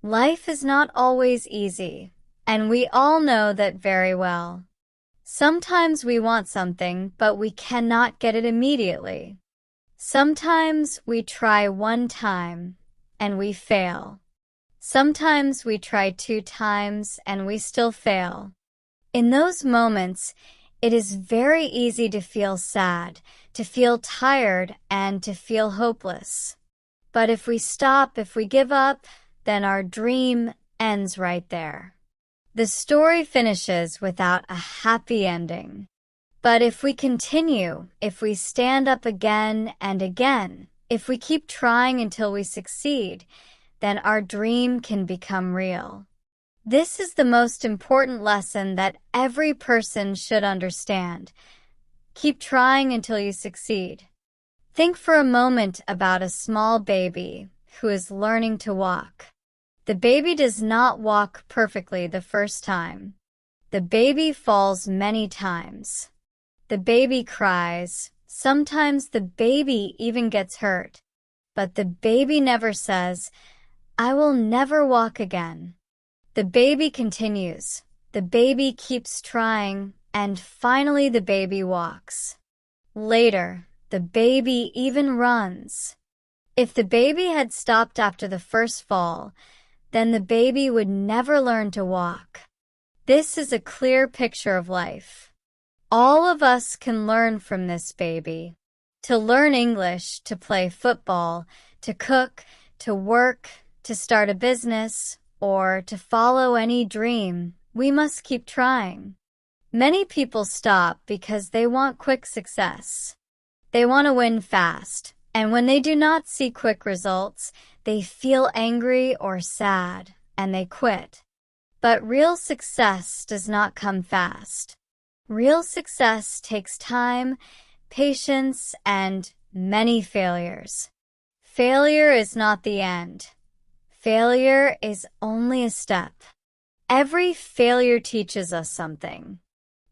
Life is not always easy, and we all know that very well. Sometimes we want something, but we cannot get it immediately. Sometimes we try one time, and we fail. Sometimes we try 2 times, and we still fail. In those moments, it is very easy to feel sad, to feel tired, and to feel hopeless. But if we stop, if we give up, then our dream ends right there. The story finishes without a happy ending. But if we continue, if we stand up again and again, if we keep trying until we succeed, then our dream can become real. This is the most important lesson that every person should understand. Keep trying until you succeed. Think for a moment about a small baby who is learning to walk. The baby does not walk perfectly the first time. The baby falls many times. The baby cries. Sometimes the baby even gets hurt. But the baby never says, "I will never walk again." The baby continues. The baby keeps trying, and finally the baby walks. Later, the baby even runs. If the baby had stopped after the first fall, then the baby would never learn to walk. This is a clear picture of life. All of us can learn from this baby. To learn English, to play football, to cook, to work, to start a business, or to follow any dream, we must keep trying. Many people stop because they want quick success. They want to win fast, and when they do not see quick results, they feel angry or sad, and they quit. But real success does not come fast. Real success takes time, patience, and many failures. Failure is not the end. Failure is only a step. Every failure teaches us something.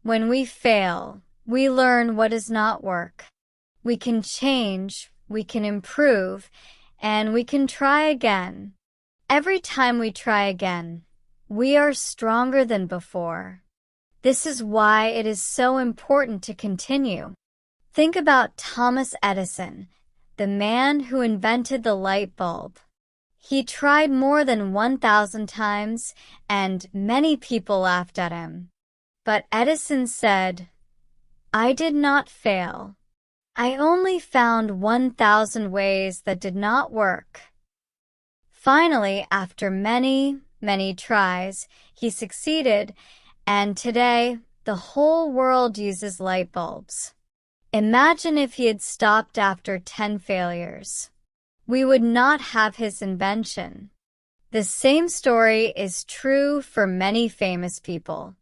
When we fail, we learn what does not work. We can change, we can improve, and we can try again. Every time we try again, we are stronger than before. This is why it is so important to continue. Think about Thomas Edison, the man who invented the light bulb. He tried more than 1,000 times, and many people laughed at him. But Edison said, "I did not fail. I only found 1,000 ways that did not work." Finally, after many, many tries, he succeeded, and today, the whole world uses light bulbs. Imagine if he had stopped after 10 failures. We would not have his invention. The same story is true for many famous people.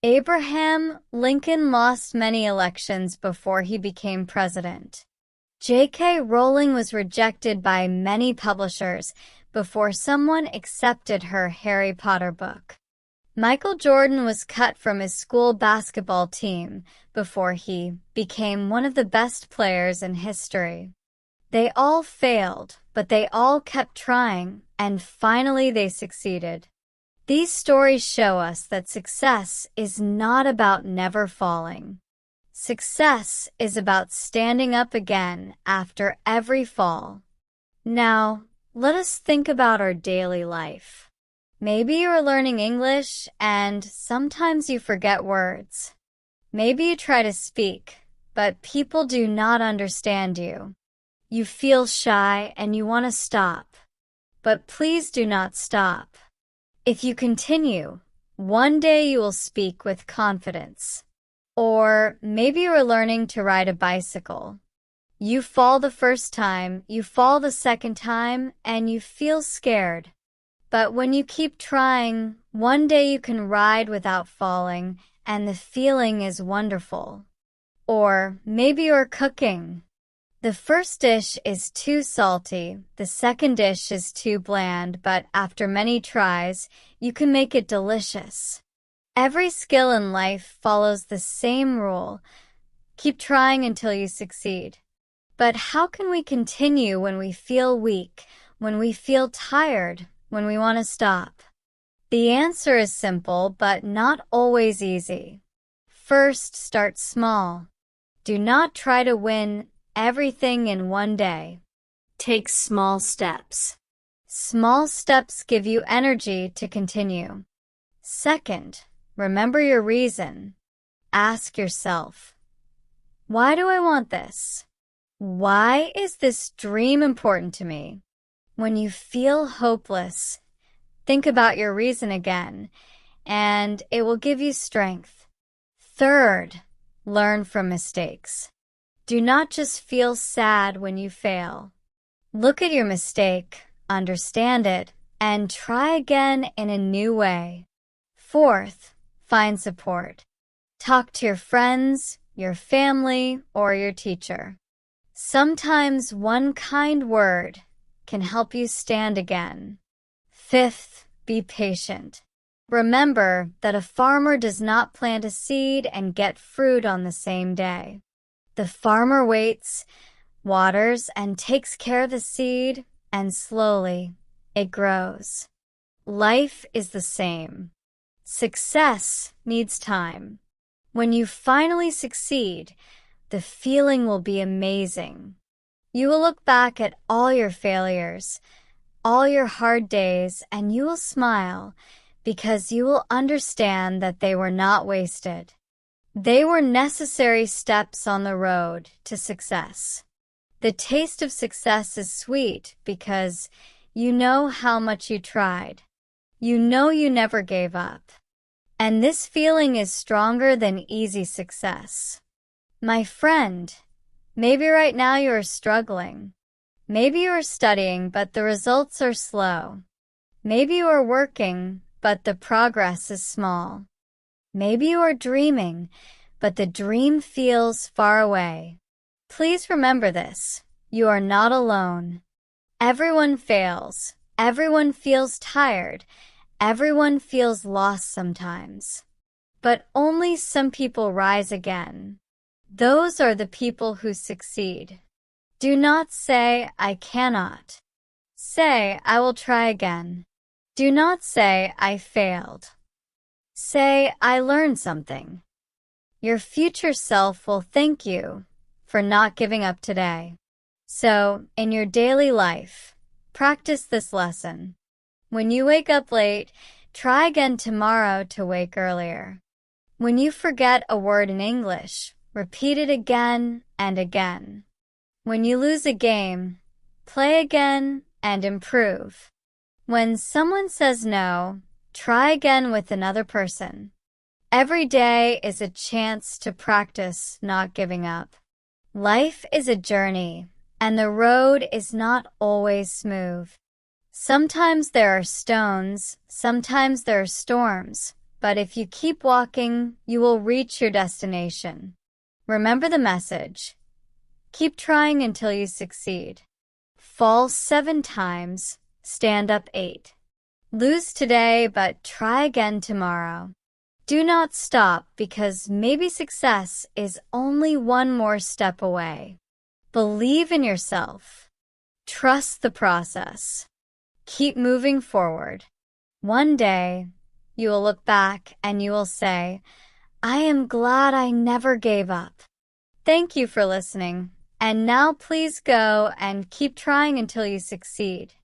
Abraham Lincoln lost many elections before he became president. J.K. Rowling was rejected by many publishers before someone accepted her Harry Potter book. Michael Jordan was cut from his school basketball team before he became one of the best players in history. They all failed, but they all kept trying, and finally they succeeded. These stories show us that success is not about never falling. Success is about standing up again after every fall. Now, let us think about our daily life. Maybe you are learning English and sometimes you forget words. Maybe you try to speak, but people do not understand you. You feel shy and you want to stop. But please do not stop. If you continue, one day you will speak with confidence. Or maybe you are learning to ride a bicycle. You fall the first time, you fall the second time, and you feel scared. But when you keep trying, one day you can ride without falling, and the feeling is wonderful. Or maybe you're cooking. The first dish is too salty, the second dish is too bland, but after many tries, you can make it delicious. Every skill in life follows the same rule. Keep trying until you succeed. But how can we continue when we feel weak, when we feel tired, when we want to stop? The answer is simple, but not always easy. First, start small. Do not try to win everything in one day. Take small steps. Small steps give you energy to continue. Second, remember your reason. Ask yourself, why do I want this? Why is this dream important to me? When you feel hopeless, think about your reason again, and it will give you strength. Third, learn from mistakes. Do not just feel sad when you fail. Look at your mistake, understand it, and try again in a new way. Fourth, find support. Talk to your friends, your family, or your teacher. Sometimes one kind word can help you stand again. Fifth, be patient. Remember that a farmer does not plant a seed and get fruit on the same day. The farmer waits, waters, and takes care of the seed, and slowly it grows. Life is the same. Success needs time. When you finally succeed, the feeling will be amazing. You will look back at all your failures, all your hard days, and you will smile because you will understand that they were not wasted. They were necessary steps on the road to success. The taste of success is sweet because you know how much you tried. You know you never gave up. And this feeling is stronger than easy success. My friend, maybe right now you are struggling. Maybe you are studying, but the results are slow. Maybe you are working, but the progress is small. Maybe you are dreaming, but the dream feels far away. Please remember this. You are not alone. Everyone fails. Everyone feels tired. Everyone feels lost sometimes. But only some people rise again. Those are the people who succeed. Do not say, I cannot. Say, I will try again. Do not say, I failed. Say, I learned something. Your future self will thank you for not giving up today. So, in your daily life, practice this lesson. When you wake up late, try again tomorrow to wake earlier. When you forget a word in English, repeat it again and again. When you lose a game, play again and improve. When someone says no, try again with another person. Every day is a chance to practice not giving up. Life is a journey, and the road is not always smooth. Sometimes there are stones, sometimes there are storms, but if you keep walking, you will reach your destination. Remember the message. Keep trying until you succeed. Fall 7 times, stand up 8. Lose today, but try again tomorrow. Do not stop because maybe success is only one more step away. Believe in yourself. Trust the process. Keep moving forward. One day, you will look back and you will say, I am glad I never gave up. Thank you for listening. And now please go and keep trying until you succeed.